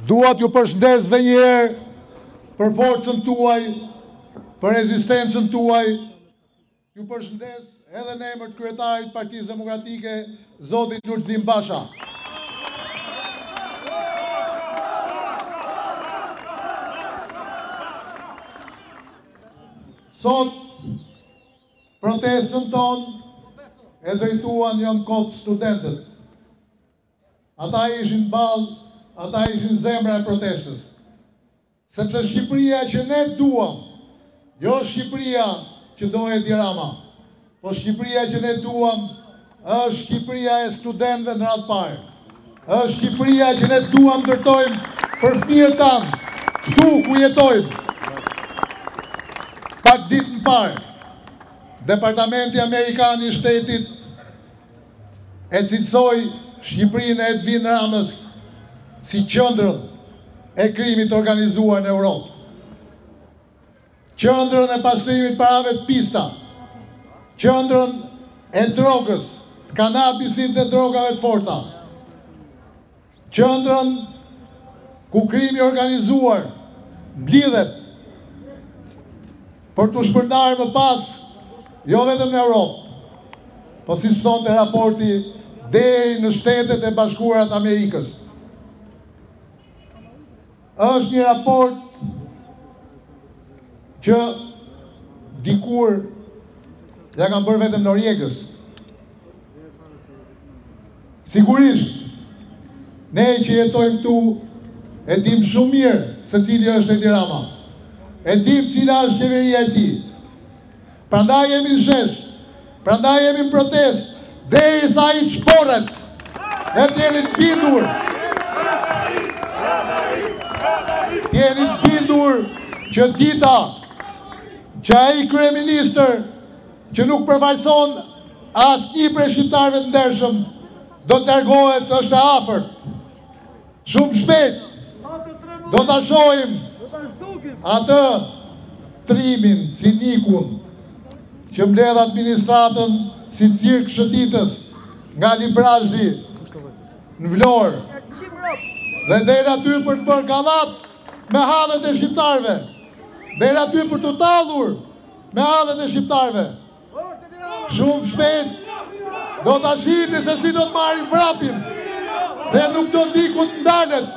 Dua t'ju përshëndes dhe njerë për forcën tuaj, për rezistencën tuaj. Ju përshëndes edhe në emër të kryetarit Partisë Demokratike, Zotit Lulzim Basha. Sot, protestën tonë e drejtuan janë kot studentët. Ata ishin balë, ata ishin zemra e protestës. Sepse Shqipëria që ne duam, jo Shqipëria që do Edi Rama, po Shqipëria që ne duam, është Shqipëria e studentëve në radhë parë. Është Shqipëria që ne duam ndërtojmë për fëmijët tanë, këtu ku jetojmë. Pak ditë më parë, Departamenti Amerikan i Shtetit e cilësoi Shqipërinë e Edvin Ramës si qendrën e krimit organizuar në Europë. Qendrën e pastrimit parave të pista, qendrën e drogës, të kanabisit dhe drogave të forta, qendrën ku krimi organizuar mblidhet për të shpërndarë më pas, jo vetëm në Europë, po si thonte raporti deri në Shtetet e Bashkuara të Amerikës. Është një raport që dikur ja kanë bërë vetëm Norjegës. Sigurisht, ne që jetojmë tu e dim shumë mirë se cili është Edi Rama. E dim cila është qeveria e tij. Prandaj jemi në shesh, prandaj jemi në protest, derisa ai të shporret. Ne jemi të bindur. Jeni të bindur që dita që ai kryeministër që nuk përfaqëson asnjë prej shqiptarëve të ndershëm do të largohet, është e afërt. Shumë shpejt do ta shohim atë trimin, sinikun, që mbledh administratën si cirk shëtitës nga Librazhdi në Vlorë. Dhe deri aty për të bërë gallat me hallet e shqiptarëve. Deri aty për të tallur me hallet e shqiptarëve. Shumë shpejt do ta shihni se si do të marrin vrapin dhe nuk do di ku të ndalet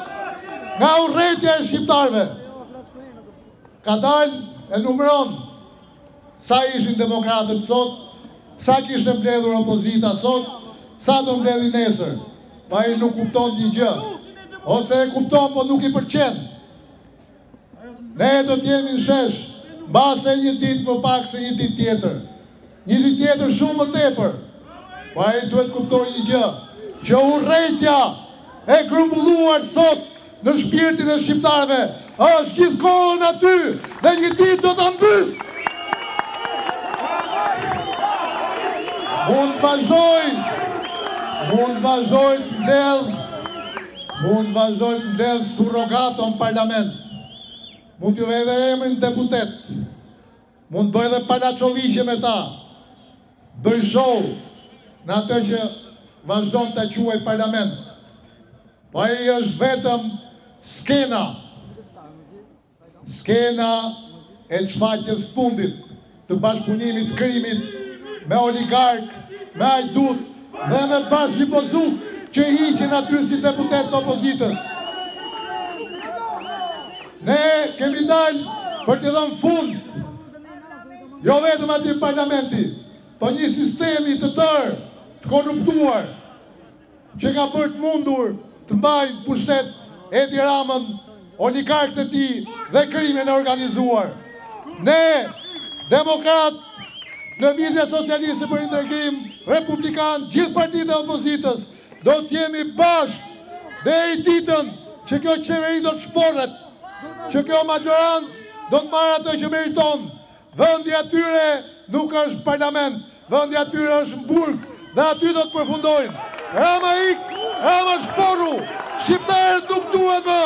nga urrëtia e shqiptarëve. Ka dalë e numëron sa ishin demokratët sot, sa kishte mbledhur opozita sot, sa do mbledhin nesër. Pa i nuk kupton një gjë, ose e kupton po nuk i pëlqen. Ne do të jemi në shesh, mbase një ditë më pak se një ditë tjetër. Një ditë tjetër shumë më tepër. Pa i duhet kuptoj një gjë, që urrëtia e grumbulluar sot në shpirtin e shqiptarëve është gjithkohën aty dhe një ditë do ta mbys. Mund vazhdoj të mbledh surrogato në parlament. Mund t'ju vej dhe emrin deputet. Mund bëj dhe palaçoviqe me ta. Bëj show në atë që vazhdon të quaj parlament. Po ai është vetëm skena. Skena e çfaqjes fundit të bashkëpunimit krimit me oligark, me ajdut dhe me Basli Bozuk që hiqen aty si deputet të opozitës. Ne kemi dalë për t'i dhënë fund, jo vetëm aty parlamenti, po një sistemi të tërë, të korruptuar, që ka bërë të mundur të mbajnë pushtet Edi Ramën, oligarkët e tij dhe krimin e organizuar. Ne, demokrat, Lëvizja Socialiste për Integrim, Republikan, gjithë partitë e opozitës, do t'jemi bashkë deri ditën që kjo qeveri do të shporret, që kjo majorancë do të marrë atë që meriton. Vendi atyre nuk është parlament, vendi atyre është burg dhe aty do të përfundojnë. Rama ik, Rama shporru, shqiptarët nuk duhet më.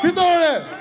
Fitore!